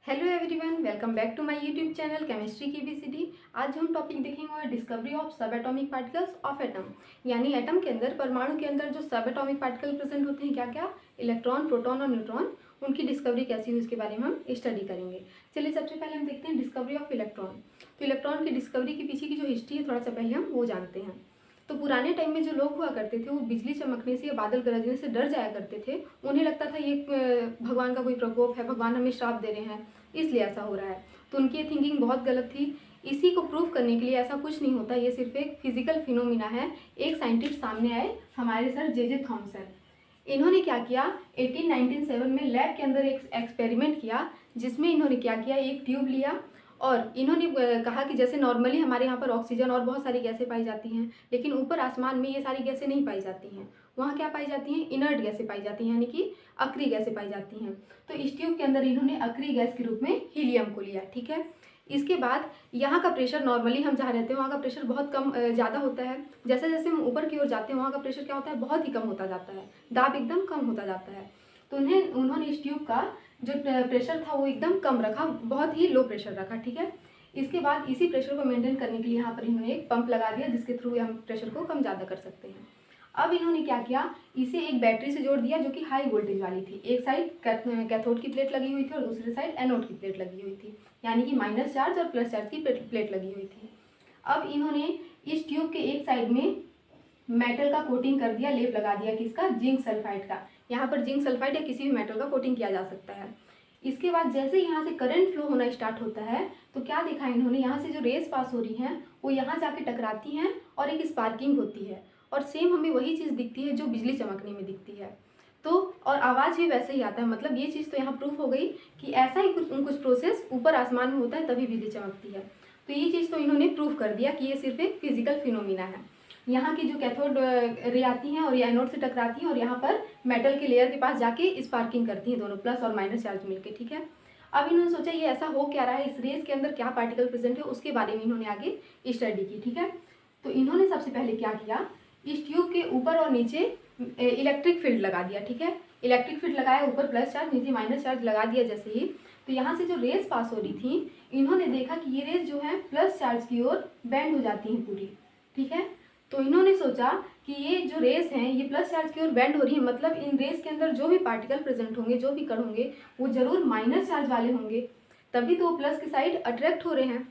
Hello everyone, welcome back to my YouTube channel chemistry की BCD. आज हम topic देखेंगे discovery of subatomic particles of atom. यानी atom के अंदर, परमाणु के अंदर जो सब एटॉमिक पार्टिकल प्रेजेंट होते हैं, क्या क्या, इलेक्ट्रॉन, प्रोटॉन और न्यूट्रॉन, उनकी डिस्कवरी कैसी हुई इसके बारे में हम स्टडी करेंगे। चलिए सबसे पहले हम देखते हैं डिस्कवरी ऑफ इलेक्ट्रॉन। तो इलेक्ट्रॉन की डिस्कवरी के पीछे की जो हिस्ट्री है, थोड़ा सा पहले हम वो जानते हैं। तो पुराने टाइम में जो लोग हुआ करते थे, वो बिजली चमकने से या बादल गरजने से डर जाया करते थे। उन्हें लगता था ये भगवान का कोई प्रकोप है, भगवान हमें श्राप दे रहे हैं, इसलिए ऐसा हो रहा है। तो उनकी थिंकिंग बहुत गलत थी। इसी को प्रूव करने के लिए ऐसा कुछ नहीं होता, ये सिर्फ एक फिजिकल फिनोमिना है। एक साइंटिस्ट सामने आए, हमारे सर जे थॉमसन। इन्होंने क्या किया, 1897 में लैब के अंदर एक एक्सपेरिमेंट किया, जिसमें इन्होंने क्या किया, एक ट्यूब लिया और इन्होंने कहा कि जैसे नॉर्मली हमारे यहाँ पर ऑक्सीजन और बहुत सारी गैसें पाई जाती हैं, लेकिन ऊपर आसमान में ये सारी गैसें नहीं पाई जाती हैं। वहाँ क्या पाई जाती हैं, इनर्ट गैसें पाई जाती हैं, यानी कि अक्रिय गैसें पाई जाती हैं। तो इस ट्यूब के अंदर इन्होंने अक्रिय गैस के रूप में हीलियम को लिया, ठीक है। इसके बाद यहाँ का प्रेशर, नॉर्मली हम जहाँ रहते हैं वहाँ का प्रेशर बहुत कम ज़्यादा होता है। जैसे जैसे हम ऊपर की ओर जाते हैं, वहाँ का प्रेशर क्या होता है, बहुत ही कम होता जाता है, दाब एकदम कम होता जाता है। तो उन्होंने इस ट्यूब का जो प्रेशर था वो एकदम कम रखा, बहुत ही लो प्रेशर रखा, ठीक है। इसके बाद इसी प्रेशर को मेंटेन करने के लिए यहाँ पर इन्होंने एक पंप लगा दिया, जिसके थ्रू हम प्रेशर को कम ज़्यादा कर सकते हैं। अब इन्होंने क्या किया, इसे एक बैटरी से जोड़ दिया, जो कि हाई वोल्टेज वाली थी। एक साइड कैथोड की प्लेट लगी हुई थी और दूसरी साइड एनोड की प्लेट लगी हुई थी, यानी कि माइनस चार्ज और प्लस चार्ज की प्लेट लगी हुई थी। अब इन्होंने इस ट्यूब के एक साइड में मेटल का कोटिंग कर दिया, लेप लगा दिया, किसका, जिंक सल्फाइड का। यहाँ पर जिंक सल्फाइड या किसी भी मेटल का कोटिंग किया जा सकता है। इसके बाद जैसे यहाँ से करंट फ्लो होना स्टार्ट होता है, तो क्या देखा इन्होंने, यहाँ से जो रेस पास हो रही हैं वो यहाँ जाके टकराती हैं और एक स्पार्किंग होती है। और सेम हमें वही चीज़ दिखती है जो बिजली चमकने में दिखती है। तो और आवाज़ भी वैसे ही आता है। मतलब ये चीज़ तो यहाँ प्रूफ हो गई कि ऐसा ही कुछ प्रोसेस ऊपर आसमान में होता है, तभी बिजली चमकती है। तो ये चीज़ तो इन्होंने प्रूफ कर दिया कि ये सिर्फ एक फिजिकल फिनोमिना है। यहाँ की जो कैथोड रे आती हैं और ये एनोड से टकराती हैं और यहाँ पर मेटल के लेयर के पास जाके स्पार्किंग करती हैं, दोनों प्लस और माइनस चार्ज मिलके, ठीक है। अब इन्होंने सोचा ये ऐसा हो क्या रहा है, इस रेस के अंदर क्या पार्टिकल प्रेजेंट है, उसके बारे में इन्होंने आगे स्टडी की, ठीक है। तो इन्होंने सबसे पहले क्या किया, इस ट्यूब के ऊपर और नीचे इलेक्ट्रिक फील्ड लगा दिया, ठीक है। इलेक्ट्रिक फील्ड लगाया, ऊपर प्लस चार्ज नीचे माइनस चार्ज लगा दिया जैसे ही, तो यहाँ से जो रेस पास हो रही थी, इन्होंने देखा कि ये रेस जो है प्लस चार्ज की ओर बेंड हो जाती हैं पूरी, ठीक है। तो इन्होंने सोचा कि ये जो रेस हैं ये प्लस चार्ज की ओर बेंड हो रही है, मतलब इन रेस के अंदर जो भी पार्टिकल प्रेजेंट होंगे, जो भी कण होंगे, वो जरूर माइनस चार्ज वाले होंगे, तभी तो वो प्लस की साइड अट्रैक्ट हो रहे हैं।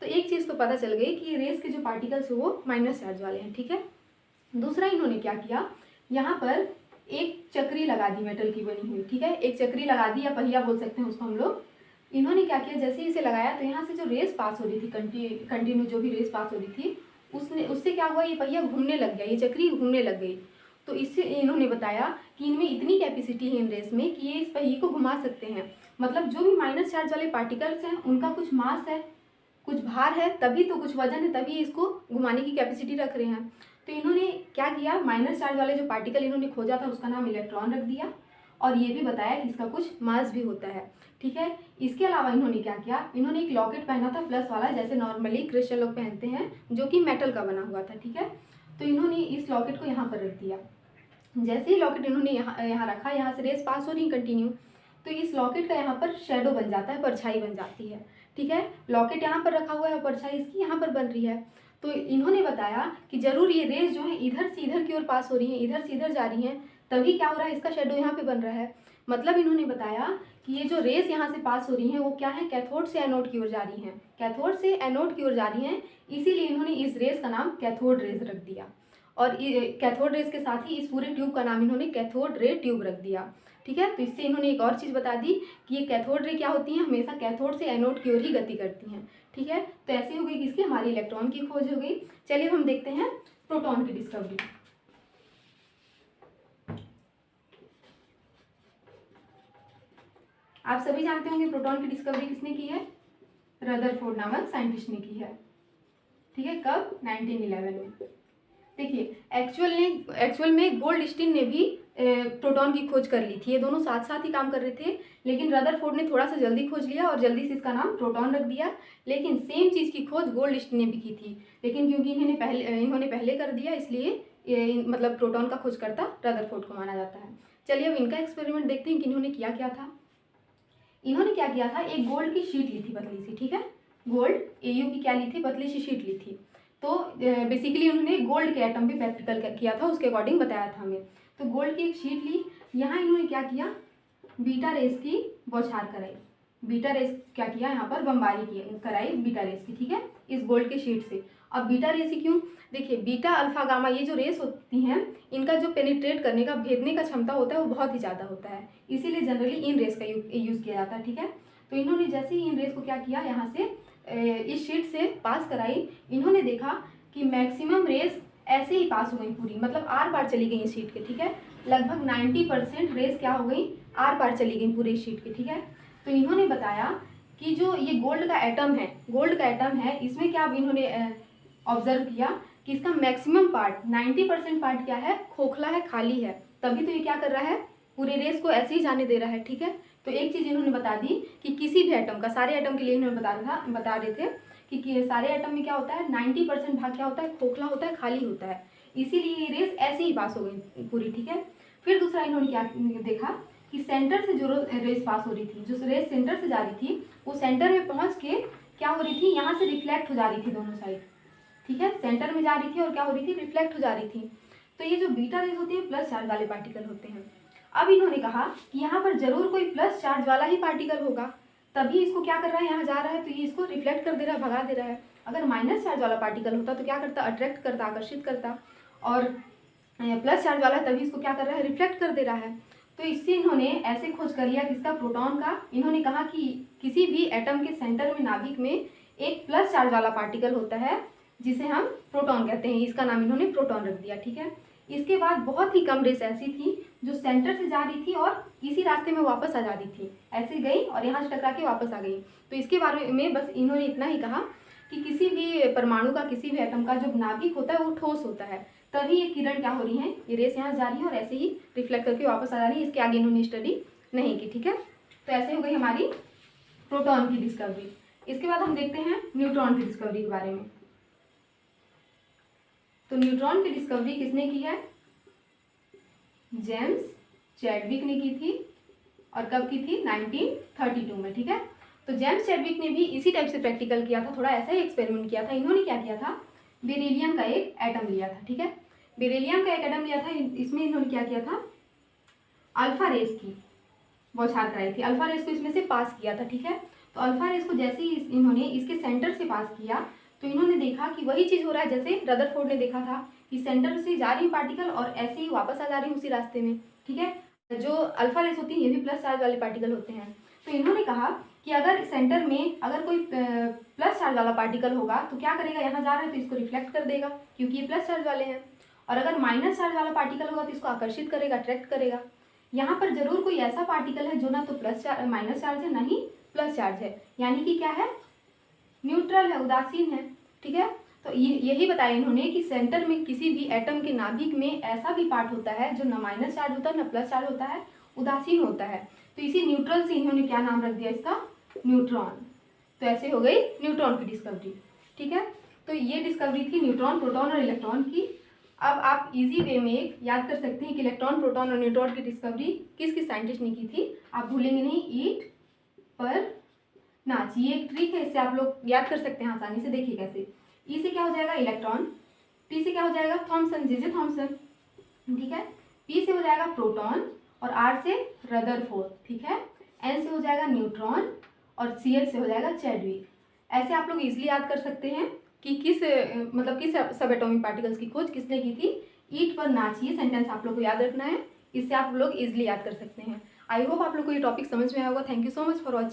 तो एक चीज़ तो पता चल गई कि ये रेस के जो पार्टिकल्स हैं वो माइनस चार्ज वाले हैं, ठीक है। दूसरा इन्होंने क्या किया, यहाँ पर एक चक्री लगा दी मेटल की बनी हुई, ठीक है। एक चक्री लगा दी, या पहिया बोल सकते हैं उसको हम लोग। इन्होंने क्या किया, जैसे ही इसे लगाया तो यहाँ से जो रेस पास हो रही थी, कंटिन्यू जो भी रेस पास हो रही थी, उससे क्या हुआ, ये पहिया घूमने लग गया, ये चक्री घूमने लग गई। तो इससे इन्होंने बताया कि इनमें इतनी कैपेसिटी है इन रेस में कि ये इस पहिए को घुमा सकते हैं। मतलब जो भी माइनस चार्ज वाले पार्टिकल्स हैं उनका कुछ मास है, कुछ भार है, तभी तो कुछ वजन है, तभी इसको घुमाने की कैपेसिटी रख रहे हैं। तो इन्होंने क्या किया, माइनस चार्ज वाले जो पार्टिकल इन्होंने खोजा था उसका नाम इलेक्ट्रॉन रख दिया, और ये भी बताया कि इसका कुछ मास भी होता है, ठीक है। इसके अलावा इन्होंने क्या किया, इन्होंने एक लॉकेट पहना था प्लस वाला, जैसे नॉर्मली क्रिश्चियन लोग पहनते हैं, जो कि मेटल का बना हुआ था, ठीक है। तो इन्होंने इस लॉकेट को यहाँ पर रख दिया। जैसे ही लॉकेट इन्होंने यहाँ रखा, यहाँ से रेस पास हो रही कंटिन्यू, तो इस लॉकेट का यहाँ पर शेडो बन जाता है, परछाई बन जाती है, ठीक है। लॉकेट यहाँ पर रखा हुआ है, परछाई इसकी यहाँ पर बन रही है। तो इन्होंने बताया कि जरूर ये रेस जो है इधर से इधर की ओर पास हो रही हैं, इधर से इधर जा रही हैं, तभी क्या हो रहा है, इसका शेडो यहाँ पे बन रहा है। मतलब इन्होंने बताया कि ये जो रेस यहाँ से पास हो रही हैं वो क्या है, कैथोड से एनोड की ओर जा रही हैं, कैथोड से एनोड की ओर जा रही हैं, इसीलिए इन्होंने इस रेस का नाम कैथोड रेस रख दिया। और कैथोड रेस के साथ ही इस पूरे ट्यूब का नाम इन्होंने कैथोड रे ट्यूब रख दिया, ठीक है। तो इससे इन्होंने एक और चीज़ बता दी कि ये कैथोड रे क्या होती हैं, हमेशा कैथोड से एनोड की ओर ही गति करती हैं, ठीक है। तो ऐसी हो गई किसकी, हमारी इलेक्ट्रॉन की खोज हो गई। चलिए हम देखते हैं प्रोटॉन की डिस्कवरी। आप सभी जानते होंगे प्रोटॉन की डिस्कवरी किसने की है, रदरफोर्ड नामक साइंटिस्ट ने की है, ठीक है। कब, 1911 में। देखिए एक्चुअल में गोल्डस्टीन ने भी प्रोटॉन की खोज कर ली थी, ये दोनों साथ साथ ही काम कर रहे थे, लेकिन रदरफोर्ड ने थोड़ा सा जल्दी खोज लिया और जल्दी से इसका नाम प्रोटॉन रख दिया। लेकिन सेम चीज़ की खोज गोल्डस्टीन ने भी की थी, लेकिन क्योंकि इन्होंने पहले कर दिया, इसलिए मतलब प्रोटॉन का खोजकर्ता रदरफोर्ड को माना जाता है। चलिए अब इनका एक्सपेरिमेंट देखते हैं कि इन्होंने किया क्या था। इन्होंने क्या किया था, एक गोल्ड की शीट ली थी पतली सी, ठीक है, गोल्ड AU की क्या ली थी, पतली सी शीट ली थी। तो बेसिकली उन्होंने गोल्ड के एटम पे प्रैक्टिकल किया था, उसके अकॉर्डिंग बताया था हमें। तो गोल्ड की एक शीट ली, यहाँ इन्होंने क्या किया, बीटा रेस की बौछार कराई, बीटा रेस क्या किया, यहाँ पर बमबारी की कराई बीटा रेस की, ठीक है, इस गोल्ड के शीट से। अब बीटा रेस ही क्यों, देखिए बीटा अल्फा गामा ये जो रेस होती हैं, इनका जो पेनिट्रेट करने का, भेदने का क्षमता होता है वो बहुत ही ज़्यादा होता है, इसीलिए जनरली इन रेस का यूज़ किया जाता है, ठीक है। तो इन्होंने जैसे ही इन रेस को क्या किया, यहाँ से इस शीट से पास कराई, इन्होंने देखा कि मैक्सिमम रेस ऐसे ही पास हो गई पूरी, मतलब आर पार चली गई इस शीट के, ठीक है, लगभग 90% रेस क्या हो गई, आर पार चली गई पूरे शीट के, ठीक है। तो इन्होंने बताया कि जो ये गोल्ड का एटम है, गोल्ड का एटम है, इसमें क्या इन्होंने ऑब्जर्व किया कि इसका मैक्सिमम पार्ट 90% पार्ट क्या है, खोखला है, खाली है, तभी तो ये क्या कर रहा है, पूरे रेस को ऐसे ही जाने दे रहा है, ठीक है। तो एक चीज़ इन्होंने बता दी कि किसी भी एटम का, सारे एटम के लिए इन्होंने बता रहे थे कि सारे एटम में क्या होता है, 90% भाग क्या होता है, खोखला होता है, खाली होता है, इसीलिए ये रेस ऐसे ही पास हो गई पूरी, ठीक है। फिर दूसरा इन्होंने क्या देखा कि सेंटर से जो रेस पास हो रही थी, जो रेस सेंटर से जा रही थी, वो सेंटर में पहुंच के क्या हो रही थी, यहाँ से रिफ्लेक्ट हो जा रही थी दोनों साइड, ठीक है, सेंटर में जा रही थी और क्या हो रही थी, रिफ्लेक्ट हो जा रही थी। तो ये जो बीटा रेस होती है प्लस चार्ज वाले पार्टिकल होते हैं। अब इन्होंने कहा कि यहाँ पर जरूर कोई प्लस चार्ज वाला ही पार्टिकल होगा, तभी इसको क्या कर रहा है, यहाँ जा रहा है तो ये इसको रिफ्लेक्ट कर दे रहा है, भगा दे रहा है। अगर माइनस चार्ज वाला पार्टिकल होता तो क्या करता, अट्रैक्ट करता, आकर्षित करता, और प्लस चार्ज वाला है तभी इसको क्या कर रहा है, रिफ्लेक्ट कर दे रहा है। तो इससे इन्होंने ऐसे खोज कर लिया किसका, प्रोटॉन का। इन्होंने कहा कि किसी भी एटम के सेंटर में, नाभिक में एक प्लस चार्ज वाला पार्टिकल होता है जिसे हम प्रोटॉन कहते हैं, इसका नाम इन्होंने प्रोटॉन रख दिया, ठीक है। इसके बाद बहुत ही कम रेस ऐसी थी जो सेंटर से जा रही थी और इसी रास्ते में वापस आ जा रही थी, ऐसे गई और यहाँ से टकरा के वापस आ गई। तो इसके बारे में बस इन्होंने इतना ही कहा कि किसी भी परमाणु का, किसी भी एटम का जो नाभिक होता है वो ठोस होता है, तभी ये किरण क्या हो रही है, ये रेस यहाँ जा रही है और ऐसे ही रिफ्लेक्ट करके वापस आ जा रही है, इसके आगे इन्होंने स्टडी नहीं की, ठीक है। तो ऐसे हो गई हमारी प्रोटॉन की डिस्कवरी। इसके बाद हम देखते हैं न्यूट्रॉन की डिस्कवरी के बारे में। तो न्यूट्रॉन की डिस्कवरी किसने की है, जेम्स चैडविक ने की थी, और कब की थी, 1932 में, ठीक है। तो जेम्स चैडविक ने भी इसी टाइप से प्रैक्टिकल किया था, थोड़ा ऐसा ही एक्सपेरिमेंट किया था। इन्होंने क्या किया था, बेरिलियम का एक एटम लिया था, ठीक है, बेरिलियम का एक एटम लिया था, इसमें इन्होंने क्या किया था, अल्फा रेस की बौछार कराई थी, अल्फा रेस को इसमें से पास किया था, ठीक है। तो अल्फा रेस को जैसे ही इन्होंने इसके सेंटर से पास किया तो इन्होंने देखा कि वही चीज़ हो रहा है जैसे रदरफोर्ड ने देखा था कि सेंटर से जा रही पार्टिकल और ऐसे ही वापस आ जा रही उसी रास्ते में, ठीक है। जो अल्फा रेस होती है ये भी प्लस चार्ज वाले पार्टिकल होते हैं। तो इन्होंने कहा कि अगर सेंटर में अगर कोई प्लस चार्ज वाला पार्टिकल होगा तो क्या करेगा, यहाँ जा रहा है तो इसको रिफ्लेक्ट कर देगा क्योंकि ये प्लस चार्ज वाले हैं, और अगर माइनस चार्ज वाला पार्टिकल होगा तो इसको आकर्षित करेगा, अट्रैक्ट करेगा। यहाँ पर जरूर कोई ऐसा पार्टिकल है जो ना तो माइनस चार्ज है ना ही प्लस चार्ज है, यानी कि क्या है, न्यूट्रल है, उदासीन है, ठीक है। तो यही बताया इन्होंने कि सेंटर में किसी भी एटम के नाभिक में ऐसा भी पार्ट होता है जो ना माइनस चार्ज होता है ना प्लस चार्ज होता है, उदासीन होता है। तो इसी न्यूट्रल से इन्होंने क्या नाम रख दिया इसका, न्यूट्रॉन। तो ऐसे हो गई न्यूट्रॉन की डिस्कवरी, ठीक है। तो ये डिस्कवरी थी न्यूट्रॉन, प्रोटॉन और इलेक्ट्रॉन की। अब आप इजी वे में याद कर सकते हैं कि इलेक्ट्रॉन, प्रोटॉन और न्यूट्रॉन की डिस्कवरी किस किस साइंटिस्ट ने की थी, आप भूलेंगे नहीं, ईट पर नाच, ये एक ट्रिक है, इससे आप लोग याद कर सकते हैं आसानी से। देखिए कैसे, ई से क्या हो जाएगा इलेक्ट्रॉन, टी से क्या हो जाएगा थॉमसन, जे थॉमसन, ठीक है, पी से हो जाएगा प्रोटॉन और आर से रदरफोर्ड, ठीक है, एन से हो जाएगा न्यूट्रॉन और सी एच से हो जाएगा चैडविक। ऐसे आप लोग इजीली याद कर सकते हैं कि किस सब एटॉमिक पार्टिकल्स की खोज किसने की थी। ईट पर नाचिए सेंटेंस आप लोग को याद रखना है, इससे आप लोग इजीली याद कर सकते हैं। आई होप आप लोग को ये टॉपिक समझ में आया होगा। Thank you so much for watching.